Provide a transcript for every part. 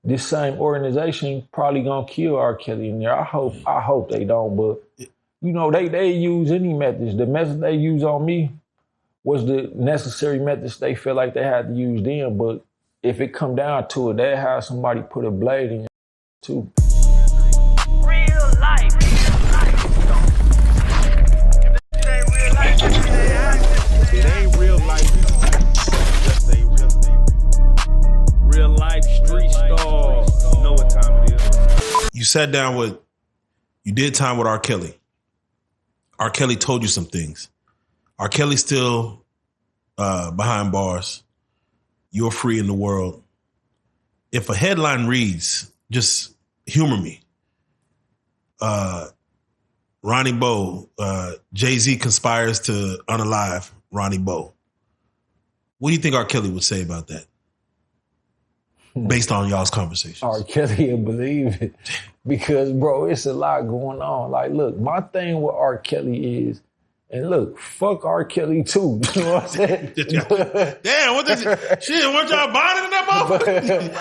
this same organization probably gonna kill R. Kelly in there. I hope they don't, but you know, they use any methods. The method they use on me was the necessary methods they feel like they had to use then, but if it come down to it, they have somebody put a blade in too. Real life. It ain't real life. Just say real life street stars. You know what time it is. You sat down with, you did time with R. Kelly. R. Kelly told you some things. R. Kelly's still behind bars. You're free in the world. If a headline reads, just humor me. Ronnie Bo, Jay-Z conspires to unalive Ronnie Bo. What do you think R. Kelly would say about that? Based on y'all's conversations. R. Kelly will believe it. Because, bro, it's a lot going on. Like, look, my thing with R. Kelly is, and look, fuck R. Kelly too. You know what I'm saying? Damn, what this shit? Weren't y'all bonding in that motherfucker?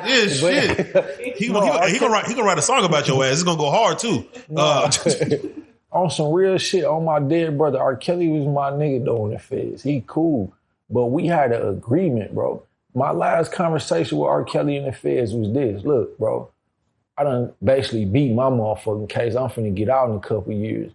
Yeah, shit. He gonna write a song about your ass. It's gonna go hard too. On some real shit, on my dead brother, R. Kelly was my nigga though in the feds. He cool, but we had an agreement, bro. My last conversation with R. Kelly in the feds was this. Look, bro, I done basically beat my motherfucking case. I'm finna get out in a couple years.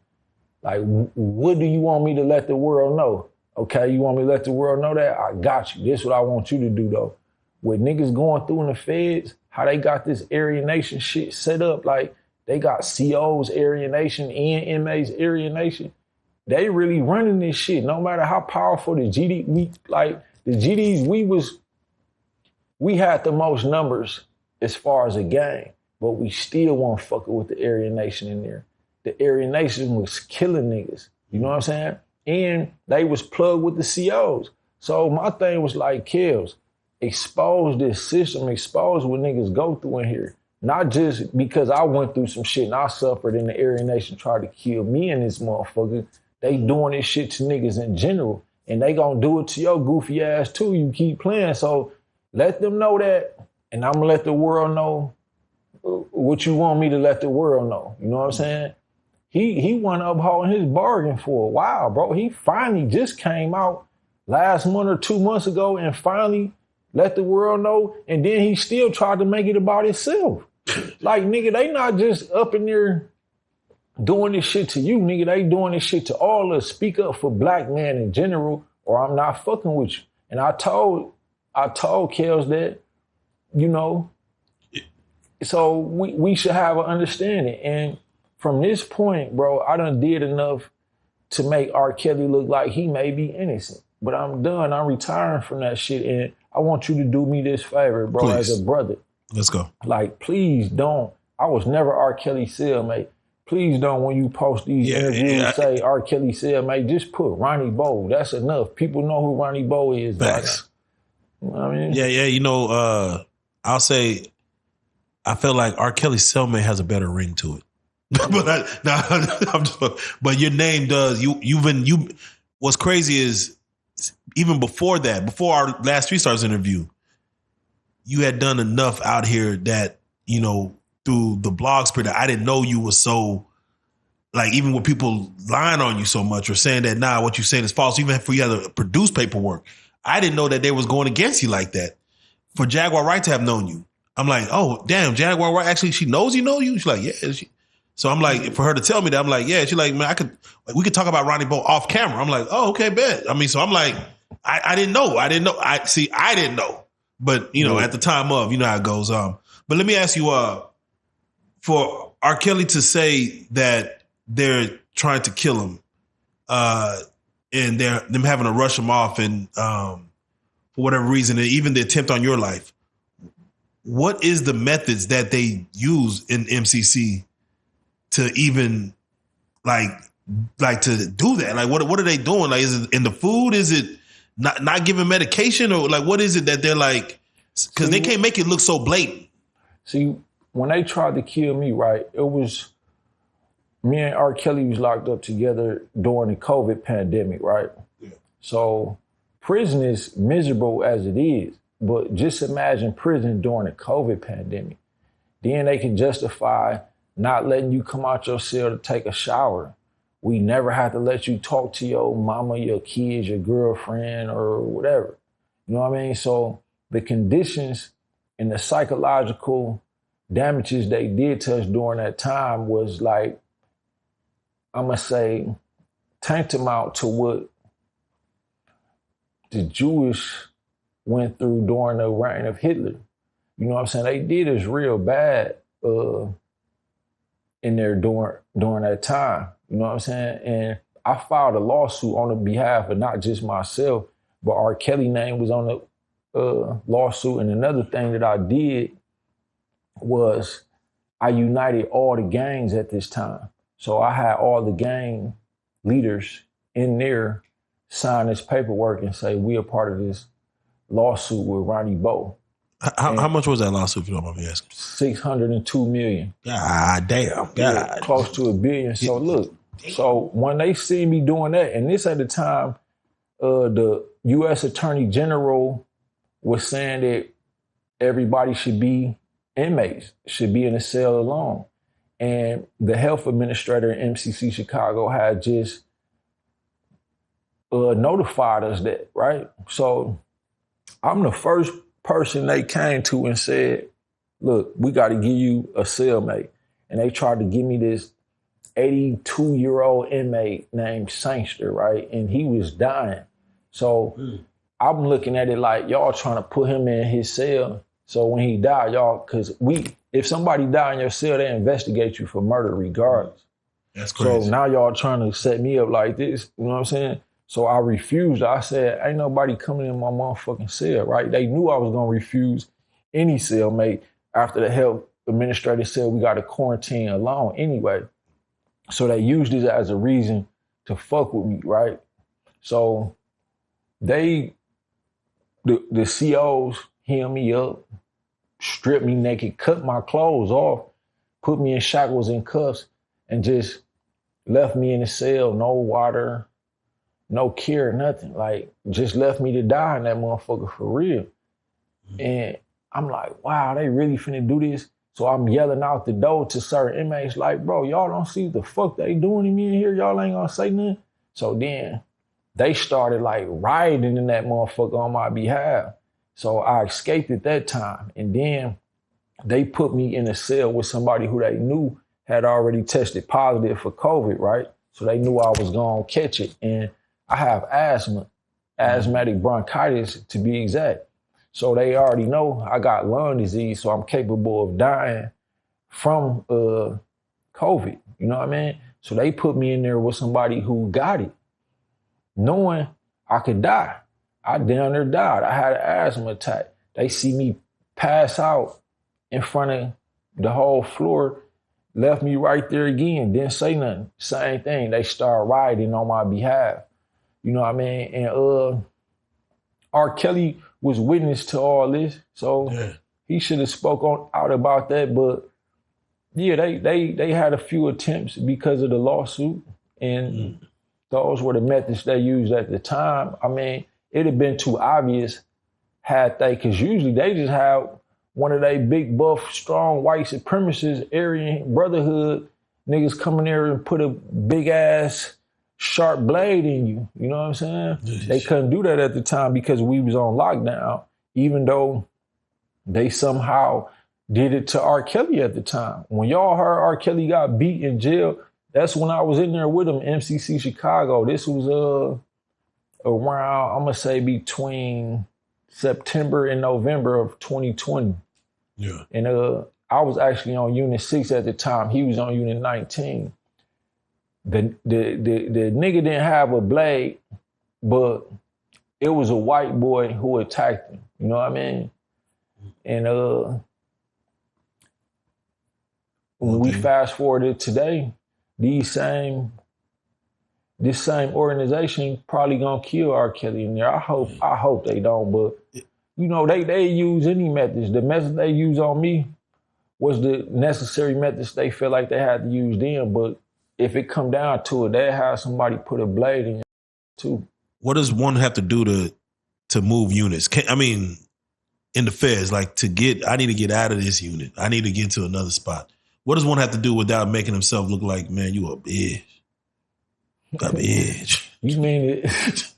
Like, what do you want me to let the world know? Okay, you want me to let the world know that? I got you. This is what I want you to do, though. With niggas going through in the feds, how they got this Aryan Nation shit set up, like, they got COs Aryan Nation, NMA's Aryan Nation. They really running this shit. No matter how powerful the GD, the GDs, we had the most numbers as far as a gang, but we still won't fuck it with the Aryan Nation in there. The Aryan Nation was killing niggas. You know what I'm saying? And they was plugged with the COs. So my thing was like, kills, expose this system, expose what niggas go through in here. Not just because I went through some shit and I suffered and the Aryan Nation tried to kill me and this motherfucker. They doing this shit to niggas in general. And they gonna do it to your goofy ass too. You keep playing. So let them know that. And I'm gonna let the world know what you want me to let the world know. You know what I'm saying? He went upholding his bargain for a while, bro. He finally just came out last month or 2 months ago and finally let the world know. And then he still tried to make it about himself. Like, nigga, they not just up in there doing this shit to you, nigga. They doing this shit to all of us. Speak up for black men in general, or I'm not fucking with you. And I told Kels that, you know, so we should have an understanding. And from this point, bro, I done did enough to make R. Kelly look like he may be innocent. But I'm done. I'm retiring from that shit. And I want you to do me this favor, bro, Please. as a brother. Let's go. Like, please don't. I was never R. Kelly cellmate. Please don't, when you post these interviews, say R. Kelly cellmate. Just put Ronnie Bo. That's enough. People know who Ronnie Bo is. Facts. You know what I mean? Yeah. You know, I'll say, I feel like R. Kelly's cellmate has a better ring to it. But your name does. What's crazy is, even before that, before our last Street Stars interview, you had done enough out here that, you know, through the blog spread, I didn't know you were so, like, even with people lying on you so much or saying that, nah, what you're saying is false, even if you had to produce paperwork, I didn't know that they was going against you like that. For Jaguar Wright to have known you, I'm like, oh, damn, Jaguar Wright, actually, she knows you know you? She's like, yeah. So I'm like, for her to tell me that, I'm like, yeah. She's like, man, we could talk about Ronnie Bo off camera. I'm like, oh, okay, bet. I mean, so I'm like, I didn't know. I didn't know. But, you know, at the time of, you know how it goes. But let me ask you, for R. Kelly to say that they're trying to kill him, and them having to rush him off, and for whatever reason, and even the attempt on your life, what is the methods that they use in MCC to even like to do that? Like, what are they doing? Like, is it in the food? Is it not giving medication, or like, what is it that they're like? Because they can't make it look so blatant. See, when they tried to kill me, right, it was me and R. Kelly was locked up together during the COVID pandemic, right? Yeah. So prison is miserable as it is. But just imagine prison during the COVID pandemic. Then they can justify not letting you come out your cell to take a shower. We never had to let you talk to your mama, your kids, your girlfriend, or whatever. You know what I mean? So the conditions and the psychological damages they did to us during that time was like, I'm going to say, tantamount to what the Jewish went through during the reign of Hitler. You know what I'm saying? They did us real bad in there during that time. You know what I'm saying? And I filed a lawsuit on the behalf of not just myself, but R.Kelly name was on the lawsuit. And another thing that I did was I united all the gangs at this time. So I had all the gang leaders in there sign this paperwork and say, we are part of this lawsuit with Ronnie Bo. How much was that lawsuit, if you don't mind me asking? $602 million. God damn. God. Yeah, close to $1 billion. So look, so when they see me doing that, and this at the time, the U.S. Attorney General was saying that everybody should be inmates, should be in a cell alone. And the health administrator in MCC Chicago had just notified us that, right? So I'm the first person they came to and said, look, we got to give you a cellmate. And they tried to give me this 82-year-old inmate named Sangster, right? And he was dying. So I'm looking at it like y'all trying to put him in his cell. So when he died, y'all, because if somebody die in your cell, they investigate you for murder regardless. That's crazy. So now y'all trying to set me up like this, you know what I'm saying? So I refused. I said, ain't nobody coming in my motherfucking cell, right? They knew I was going to refuse any cellmate after the health administrator said we got to quarantine alone anyway. So they used it as a reason to fuck with me, right? So the COs hem me up, stripped me naked, cut my clothes off, put me in shackles and cuffs, and just left me in the cell, no water, no care, nothing. Like, just left me to die in that motherfucker for real. And I'm like, wow, they really finna do this? So I'm yelling out the door to certain inmates like, bro, y'all don't see what the fuck they doing to me in here? Y'all ain't gonna say nothing? So then they started like rioting in that motherfucker on my behalf. So I escaped at that time. And then they put me in a cell with somebody who they knew had already tested positive for COVID, right? So they knew I was gonna catch it. And I have asthma, asthmatic bronchitis to be exact. So they already know I got lung disease, so I'm capable of dying from COVID, you know what I mean? So they put me in there with somebody who got it, knowing I could die. I down there died. I had an asthma attack. They see me pass out in front of the whole floor, left me right there again, didn't say nothing. Same thing, they start rioting on my behalf. You know what I mean? And R.Kelly was witness to all this, so he should have spoke out about that. But yeah, they had a few attempts because of the lawsuit, and those were the methods they used at the time. I mean, it'd have been too obvious had they, because usually they just have one of they big buff, strong white supremacists, Aryan Brotherhood niggas come in there and put a big ass sharp blade in you. You know what I'm saying? They couldn't do that at the time because we was on lockdown, even though they somehow did it to R.Kelly at the time. When y'all heard R.Kelly got beat in jail, that's when I was in there with him, MCC Chicago. This was around, I'm gonna say between September and November of 2020. Yeah. And I was actually on Unit 6 at the time. He was on Unit 19. The nigga didn't have a blade, but it was a white boy who attacked him. You know what I mean? And when we fast forwarded today, this same organization probably gonna kill R. Kelly in there. I hope they don't, but you know, they use any methods. The method they use on me was the necessary methods they feel like they had to use then, but if it come down to it, they have somebody put a blade in too. What does one have to do to move units? in the feds? Like I need to get out of this unit. I need to get to another spot. What does one have to do without making himself look like, man, you a bitch? A bitch. You mean it?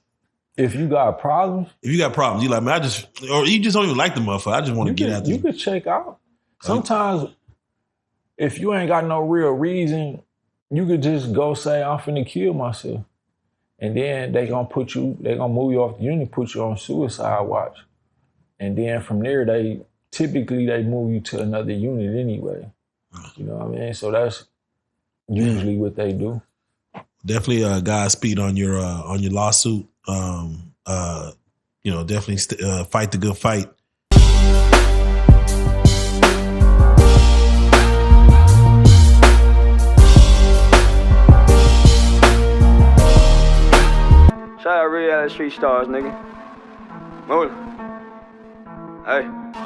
If you got problems? If you got problems, you like, man, or you just don't even like the motherfucker. I just want to get out there. You could check out. Sometimes, if you ain't got no real reason, you could just go say, I'm finna kill myself. And then they gonna move you off the unit, put you on suicide watch. And then from there, they typically move you to another unit anyway. You know what I mean? So that's usually what they do. Definitely Godspeed on your lawsuit. Definitely fight the good fight. Shout out Reallyfe Street Starz, nigga. Move it. Hey.